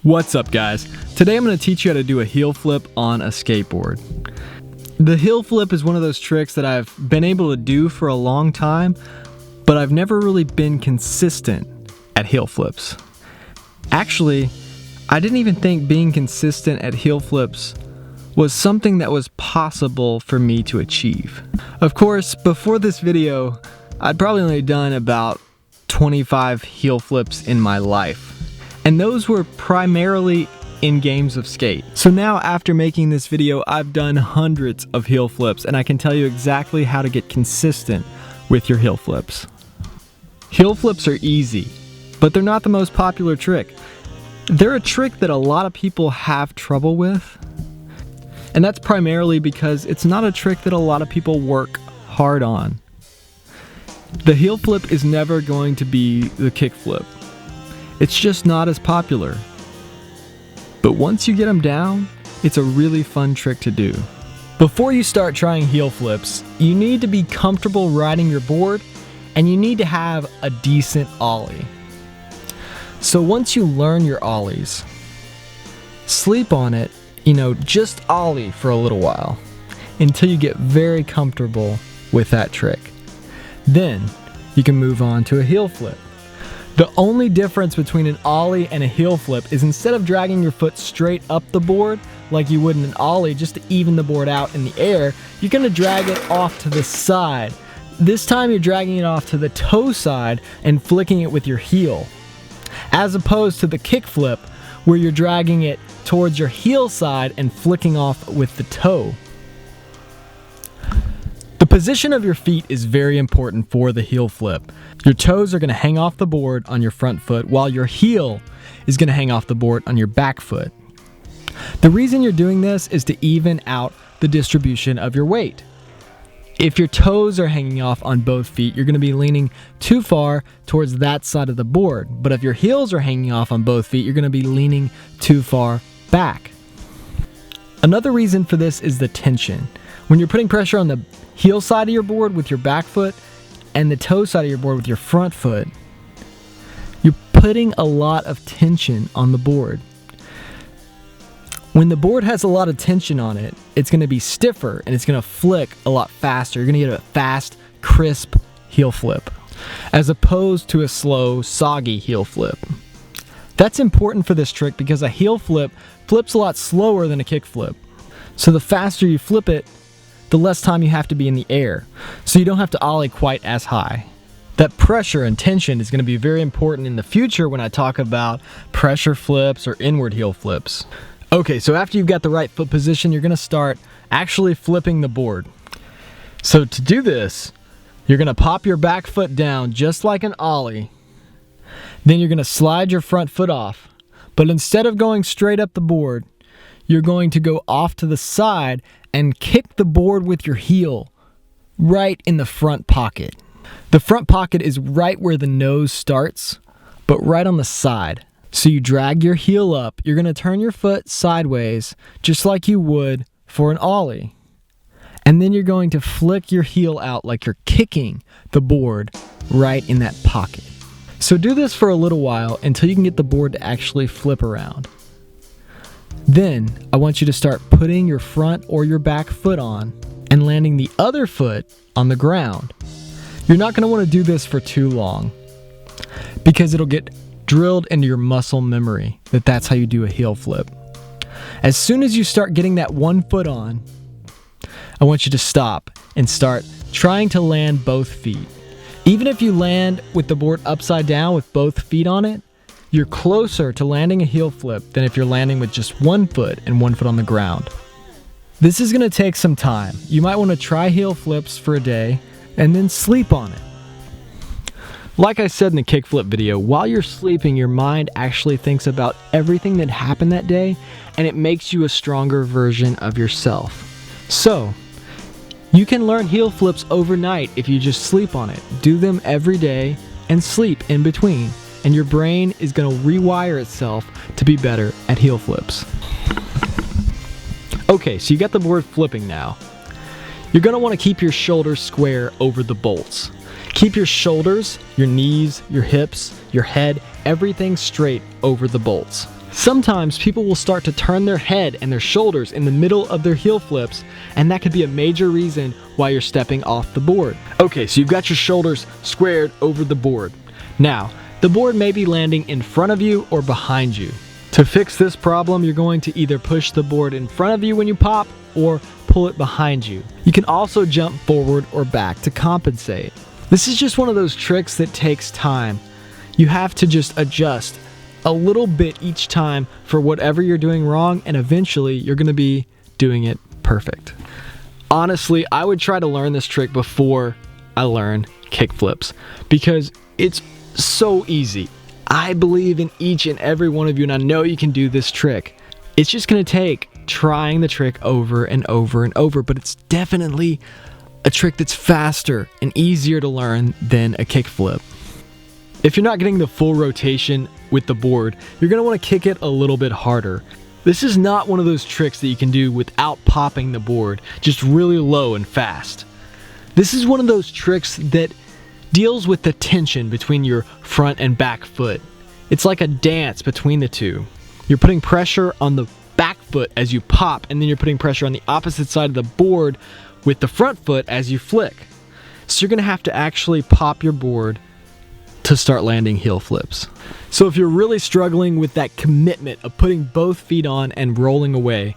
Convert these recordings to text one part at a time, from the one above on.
What's up, guys? Today I'm going to teach you how to do a heel flip on a skateboard. The heel flip is one of those tricks that I've been able to do for a long time, but I've never really been consistent at heel flips. Actually, I didn't even think being consistent at heel flips was something that was possible for me to achieve. Of course, before this video, I'd probably only done about 25 heel flips in my life. And those were primarily in games of skate. So now after making this video, I've done hundreds of heel flips and I can tell you exactly how to get consistent with your heel flips. Heel flips are easy, but they're not the most popular trick. They're a trick that a lot of people have trouble with. And that's primarily because it's not a trick that a lot of people work hard on. The heel flip is never going to be the kick flip. It's just not as popular. But once you get them down, it's a really fun trick to do. Before you start trying heel flips, you need to be comfortable riding your board and you need to have a decent ollie. So once you learn your ollies, sleep on it, just ollie for a little while until you get very comfortable with that trick. Then you can move on to a heel flip. The only difference between an ollie and a heel flip is instead of dragging your foot straight up the board like you would in an ollie just to even the board out in the air, you're going to drag it off to the side. This time you're dragging it off to the toe side and flicking it with your heel, as opposed to the kick flip where you're dragging it towards your heel side and flicking off with the toe. The position of your feet is very important for the heel flip. Your toes are going to hang off the board on your front foot while your heel is going to hang off the board on your back foot. The reason you're doing this is to even out the distribution of your weight. If your toes are hanging off on both feet, you're going to be leaning too far towards that side of the board. But if your heels are hanging off on both feet, you're going to be leaning too far back. Another reason for this is the tension. When you're putting pressure on the heel side of your board with your back foot and the toe side of your board with your front foot, you're putting a lot of tension on the board. When the board has a lot of tension on it, it's going to be stiffer and it's going to flick a lot faster. You're going to get a fast, crisp heel flip, as opposed to a slow, soggy heel flip. That's important for this trick because a heel flip flips a lot slower than a kick flip. So the faster you flip it, the less time you have to be in the air, so you don't have to ollie quite as high. That pressure and tension is going to be very important in the future when I talk about pressure flips or inward heel flips. Okay, so after you've got the right foot position, you're going to start actually flipping the board. So to do this, you're going to pop your back foot down just like an ollie. Then you're going to slide your front foot off. But instead of going straight up the board, you're going to go off to the side and kick the board with your heel right in the front pocket. The front pocket is right where the nose starts, but right on the side. So you drag your heel up, you're going to turn your foot sideways just like you would for an ollie. And then you're going to flick your heel out like you're kicking the board right in that pocket. So do this for a little while until you can get the board to actually flip around. Then I want you to start putting your front or your back foot on and landing the other foot on the ground. You're not going to want to do this for too long because it'll get drilled into your muscle memory that that's how you do a heel flip. As soon as you start getting that one foot on, I want you to stop and start trying to land both feet. Even if you land with the board upside down with both feet on it, you're closer to landing a heel flip than if you're landing with just one foot and one foot on the ground. This is going to take some time. You might want to try heel flips for a day and then sleep on it. Like I said in the kickflip video, while you're sleeping, your mind actually thinks about everything that happened that day and it makes you a stronger version of yourself. So, you can learn heel flips overnight if you just sleep on it. Do them every day and sleep in between. And your brain is going to rewire itself to be better at heel flips. Okay, so you got the board flipping now. You're going to want to keep your shoulders square over the bolts. Keep your shoulders, your knees, your hips, your head, everything straight over the bolts. Sometimes people will start to turn their head and their shoulders in the middle of their heel flips, and that could be a major reason why you're stepping off the board. Okay, so you've got your shoulders squared over the board. Now, the board may be landing in front of you or behind you. To fix this problem, you're going to either push the board in front of you when you pop or pull it behind you. You can also jump forward or back to compensate. This is just one of those tricks that takes time. You have to just adjust a little bit each time for whatever you're doing wrong, and eventually you're going to be doing it perfect. Honestly, I would try to learn this trick before I learn kick flips because it's so easy. I believe in each and every one of you, and I know you can do this trick. It's just going to take trying the trick over and over and over, but it's definitely a trick that's faster and easier to learn than a kick flip. If you're not getting the full rotation with the board, you're going to want to kick it a little bit harder. This is not one of those tricks that you can do without popping the board, just really low and fast. This is one of those tricks that deals with the tension between your front and back foot. It's like a dance between the two. You're putting pressure on the back foot as you pop, and then you're putting pressure on the opposite side of the board with the front foot as you flick. So you're going to have to actually pop your board to start landing heel flips. So if you're really struggling with that commitment of putting both feet on and rolling away,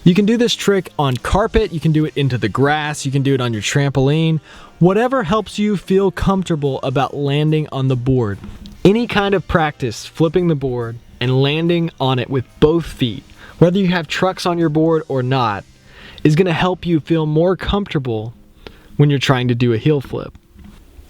you can do this trick on carpet, you can do it into the grass, you can do it on your trampoline, whatever helps you feel comfortable about landing on the board. Any kind of practice flipping the board and landing on it with both feet, whether you have trucks on your board or not, is going to help you feel more comfortable when you're trying to do a heel flip.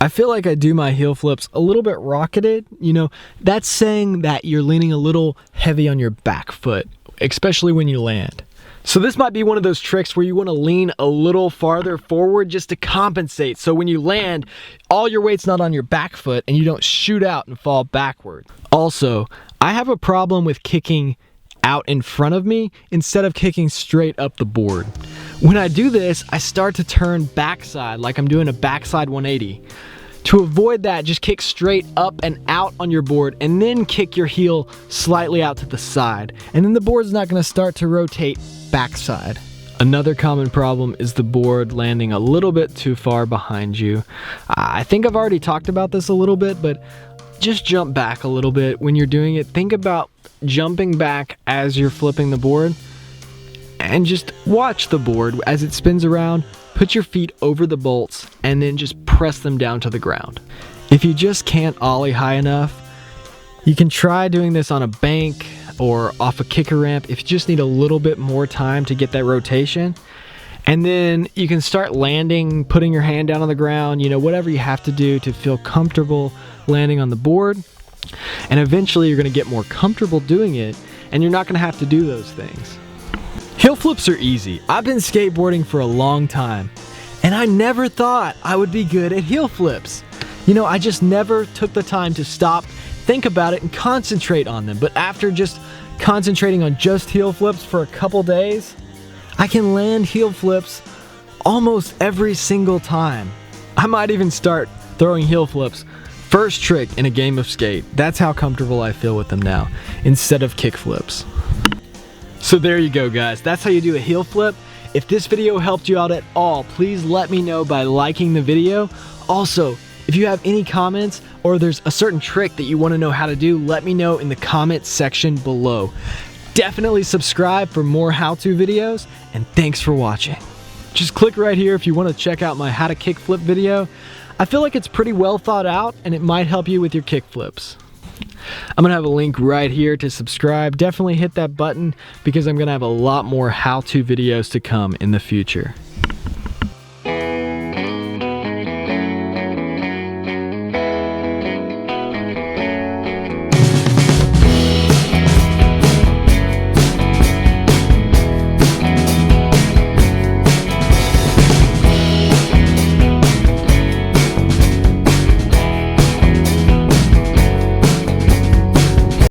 I feel like I do my heel flips a little bit rocketed. You know, that's saying that you're leaning a little heavy on your back foot, especially when you land. So this might be one of those tricks where you want to lean a little farther forward just to compensate. So when you land, all your weight's not on your back foot and you don't shoot out and fall backward. Also, I have a problem with kicking out in front of me instead of kicking straight up the board. When I do this, I start to turn backside like I'm doing a backside 180. To avoid that, just kick straight up and out on your board and then kick your heel slightly out to the side. And then the board's not going to start to rotate backside. Another common problem is the board landing a little bit too far behind you. I think I've already talked about this a little bit, but just jump back a little bit when you're doing it. Think about jumping back as you're flipping the board and just watch the board as it spins around. Put your feet over the bolts and then just press them down to the ground. If you just can't ollie high enough, you can try doing this on a bank or off a kicker ramp if you just need a little bit more time to get that rotation. And then you can start landing, putting your hand down on the ground, you know, whatever you have to do to feel comfortable landing on the board. And eventually you're going to get more comfortable doing it, and you're not going to have to do those things. Heel flips are easy. I've been skateboarding for a long time, and I never thought I would be good at heel flips. You know, I just never took the time to stop, think about it, and concentrate on them. But after just concentrating on just heel flips for a couple days, I can land heel flips almost every single time. I might even start throwing heel flips first trick in a game of skate. That's how comfortable I feel with them now, instead of kick flips. So there you go, guys. That's how you do a heel flip. If this video helped you out at all, please let me know by liking the video. Also, if you have any comments or there's a certain trick that you want to know how to do, let me know in the comment section below. Definitely subscribe for more how-to videos, and thanks for watching. Just click right here if you want to check out my how to kick flip video. I feel like it's pretty well thought out and it might help you with your kick flips. I'm going to have a link right here to subscribe. Definitely hit that button because I'm going to have a lot more how-to videos to come in the future.